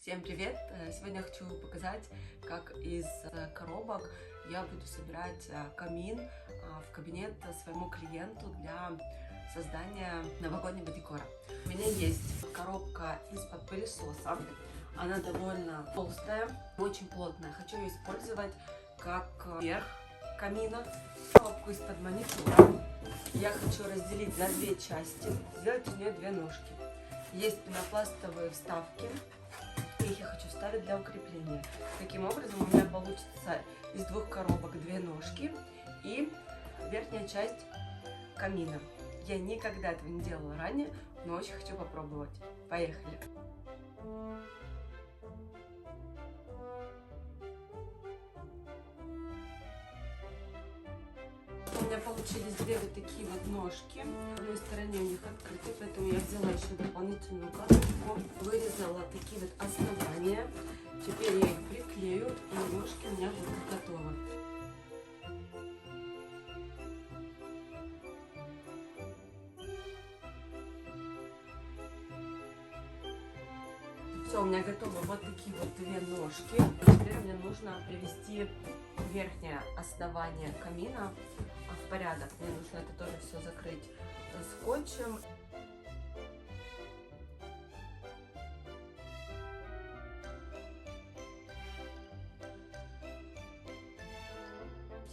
Всем привет! Сегодня я хочу показать, как из коробок я буду собирать камин в кабинет своему клиенту для создания новогоднего декора. У меня есть коробка из-под пылесоса. Она довольно толстая, очень плотная. Хочу ее использовать как верх камина. Коробку из-под маникюра я хочу разделить на две части, сделать у нее две ножки. Есть пенопластовые вставки. Их я хочу вставить для укрепления. Таким образом у меня получится из двух коробок две ножки и верхняя часть камина. Я никогда этого не делала ранее, но очень хочу попробовать. Поехали! У меня получились две вот такие вот ножки. В одной стороне у них открыты, поэтому я взяла еще дополнительную коробку, вырезала такие вот основания. Теперь я их приклею, и ножки у меня будут готовы. Все, у меня готовы вот такие вот две ножки. Теперь мне нужно привести верхнее основание камина в порядок. Мне нужно это тоже все закрыть скотчем.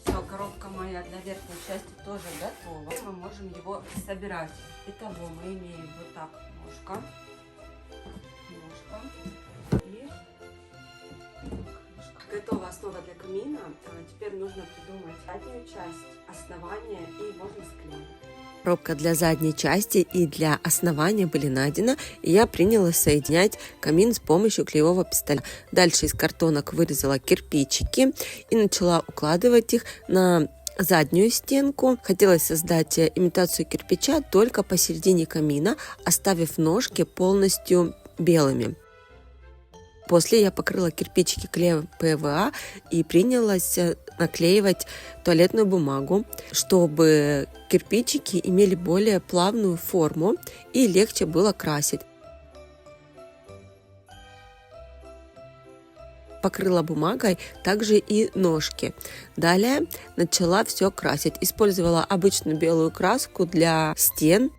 Все, коробка моя для верхней части тоже готова. Теперь мы можем его собирать. Итого мы имеем вот так ножка и готова основа для камина. Теперь нужно придумать заднюю часть, основание, и можно склеить. Коробка для задней части и для основания были найдены, и я принялась соединять камин с помощью клеевого пистолета. Дальше из картонок вырезала кирпичики и начала укладывать их на заднюю стенку. Хотелось создать имитацию кирпича только посередине камина, оставив ножки полностью белыми. После я покрыла кирпичики клеем ПВА и принялась наклеивать туалетную бумагу, чтобы кирпичики имели более плавную форму и легче было красить. Покрыла бумагой также и ножки. Далее начала все красить. Использовала обычную белую краску для стен.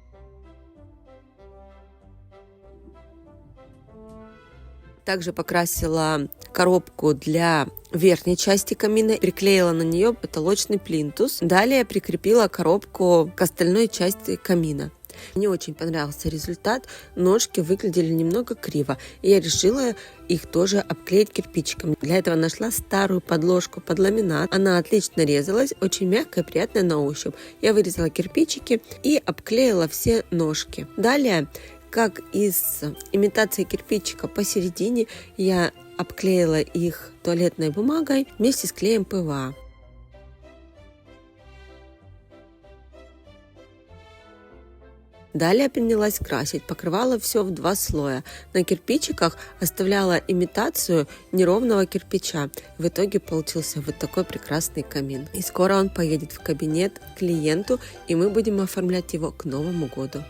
Также покрасила коробку для верхней части камина, приклеила на нее потолочный плинтус. Далее прикрепила коробку к остальной части камина. Мне очень понравился результат. Ножки выглядели немного криво, и я решила их тоже обклеить кирпичиками. Для этого нашла старую подложку под ламинат. Она отлично резалась, очень мягкая, приятная на ощупь. Я вырезала кирпичики и обклеила все ножки. Далее, как из имитации кирпичика посередине, я обклеила их туалетной бумагой вместе с клеем ПВА. Далее принялась красить, покрывала все в два слоя. На кирпичиках оставляла имитацию неровного кирпича. В итоге получился вот такой прекрасный камин. И скоро он поедет в кабинет к клиенту, и мы будем оформлять его к Новому году.